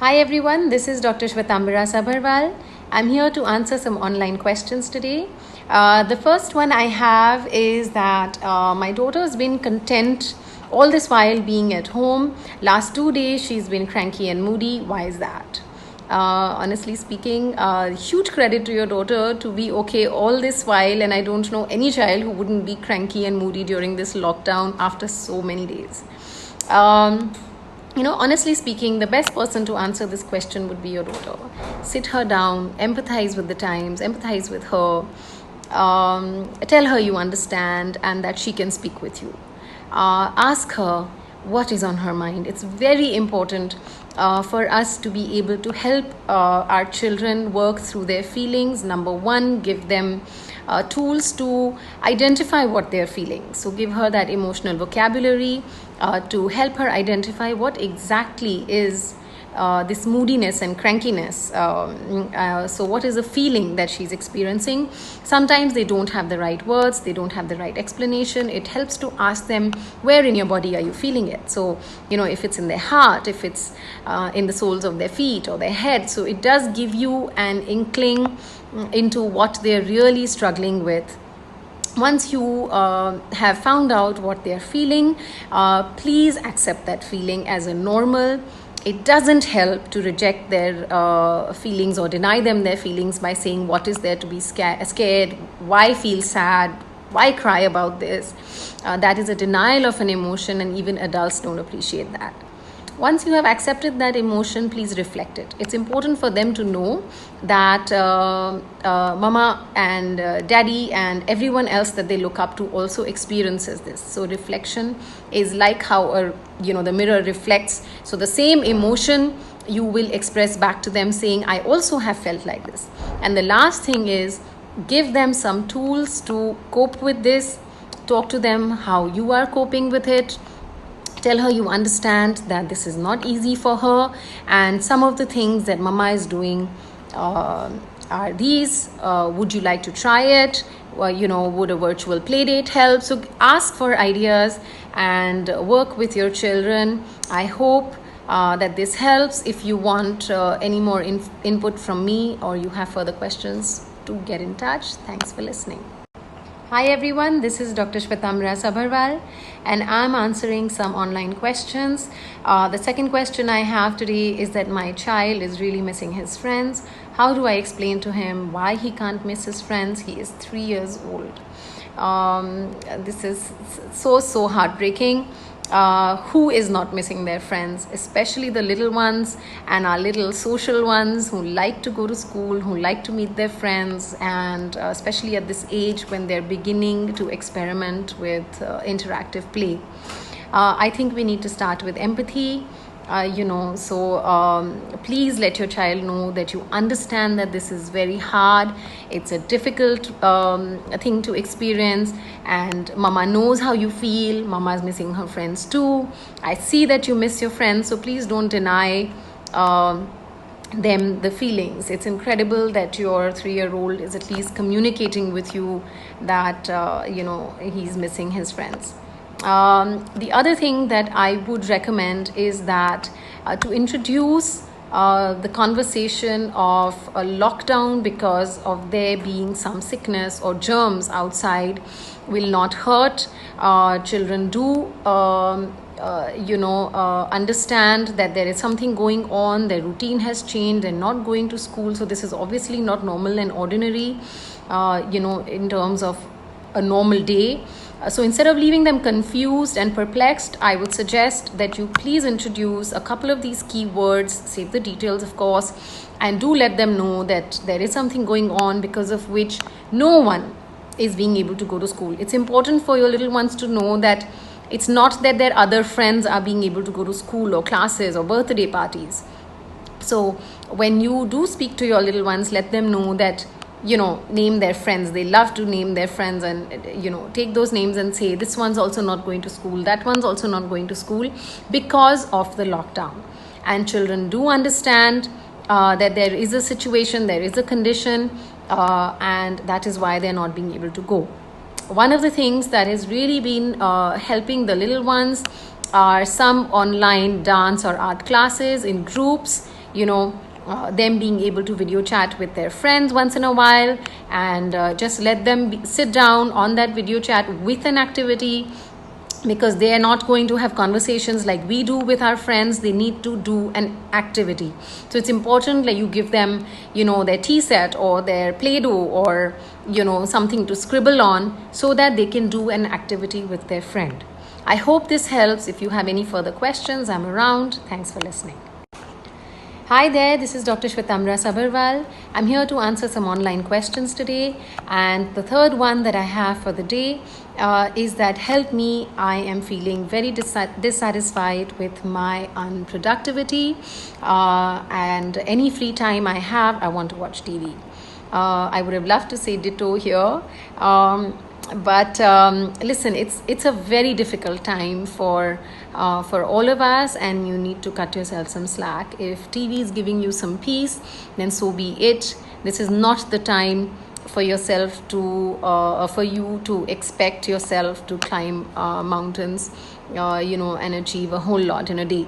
Hi everyone, this is Dr. Shvetambara Sabharwal. I'm here to answer some online questions today. The first one I have is that my daughter's been content all this while being at home. Last 2 days she's been cranky and moody. Why is that? Honestly speaking, huge credit to your daughter to be okay all this while, and I don't know any child who wouldn't be cranky and moody during this lockdown after so many days. Honestly speaking, the best person to answer this question would be your daughter. Sit her down, empathize with the times, empathize with her, tell her you understand and that she can speak with you. Ask her what is on her mind. It's very important for us to be able to help our children work through their feelings. Number one, give them tools to identify what they're feeling. So give her that emotional vocabulary to help her identify what exactly is this moodiness and crankiness. So what is the feeling that she's experiencing? Sometimes they don't have the right words, they don't have the right explanation. It helps to ask them, where in your body are you feeling it? So if it's in their heart, if it's in the soles of their feet or their head. So it does give you an inkling into what they're really struggling with. Once you have found out what they're feeling, please accept that feeling as a normal. It doesn't help to reject their feelings or deny them their feelings by saying what is there to be scared, why feel sad, why cry about this. That is a denial of an emotion, and even adults don't appreciate that. Once you have accepted that emotion, please reflect it. It's important for them to know that mama and daddy and everyone else that they look up to also experiences this. So reflection is like how the mirror reflects. So the same emotion you will express back to them, saying, I also have felt like this. And the last thing is, give them some tools to cope with this. Talk to them how you are coping with it. Tell her you understand that this is not easy for her, and some of the things that mama is doing are these. Would you like to try it? Would a virtual play date help? So ask for ideas and work with your children. I hope that this helps. If you want any more input from me, or you have further questions, to get in touch. Thanks for listening. Hi everyone, this is Dr. Shvetambara Sabharwal, and I'm answering some online questions. The second question I have today is that my child is really missing his friends. How do I explain to him why he can't miss his friends? He is 3 years old. This is so heartbreaking. Who is not missing their friends, especially the little ones and our little social ones who like to go to school, who like to meet their friends, and especially at this age when they're beginning to experiment with interactive play. I think we need to start with empathy. Please let your child know that you understand that this is very hard. It's a difficult thing to experience, and mama knows how you feel. Mama is missing her friends too. I see that you miss your friends, so please don't deny them the feelings. It's incredible that your 3-year-old is at least communicating with you that he's missing his friends. The other thing that I would recommend is that to introduce the conversation of a lockdown because of there being some sickness or germs outside will not hurt. Children do understand that there is something going on, their routine has changed, they're not going to school, so this is obviously not normal and ordinary in terms of a normal day. So instead of leaving them confused and perplexed, I would suggest that you please introduce a couple of these keywords, save the details of course, and do let them know that there is something going on because of which no one is being able to go to school. It's important for your little ones to know that it's not that their other friends are being able to go to school or classes or birthday parties. So when you do speak to your little ones, let them know that name their friends. They love to name their friends and take those names and say, this one's also not going to school, that one's also not going to school because of the lockdown. And children do understand that there is a situation, there is a condition, and that is why they're not being able to go. One of the things that has really been helping the little ones are some online dance or art classes in groups. them being able to video chat with their friends once in a while, and just let them sit down on that video chat with an activity, because they are not going to have conversations like we do with our friends. They need to do an activity. So it's important that you give them their tea set or their Play-Doh or something to scribble on, so that they can do an activity with their friend. I hope this helps. If you have any further questions, I'm around. Thanks for listening. Hi there, this is Dr. Shwetamra Sabharwal. I'm here to answer some online questions today. And the third one that I have for the day is that, help me, I am feeling very dissatisfied with my unproductivity, and any free time I have, I want to watch TV. I would have loved to say ditto here. But listen, it's a very difficult time for all of us, and you need to cut yourself some slack. If TV is giving you some peace, then so be it. This is not the time for yourself to for you to expect yourself to climb mountains, and achieve a whole lot in a day.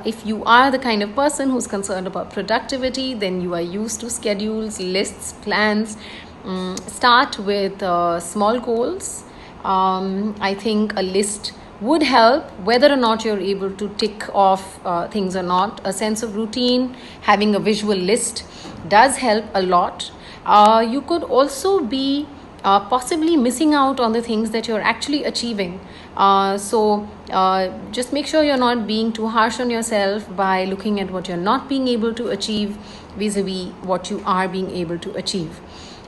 If you are the kind of person who's concerned about productivity, then you are used to schedules, lists, plans. Start with small goals. I think a list would help, whether or not you're able to tick off things or not. A sense of routine, having a visual list does help a lot. You could also be possibly missing out on the things that you're actually achieving. So just make sure you're not being too harsh on yourself by looking at what you're not being able to achieve vis-a-vis what you are being able to achieve.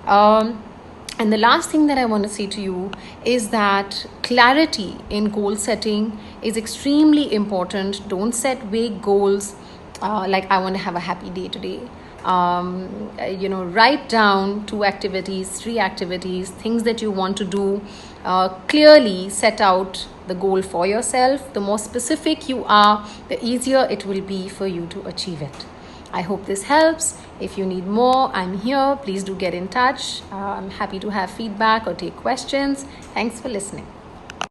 And the last thing that I want to say to you is that clarity in goal setting is extremely important. Don't set vague goals like, I want to have a happy day today. Write down 2 activities, 3 activities, things that you want to do. Clearly set out the goal for yourself. The more specific you are, the easier it will be for you to achieve it. I hope this helps. If you need more, I'm here. Please do get in touch. I'm happy to have feedback or take questions. Thanks for listening.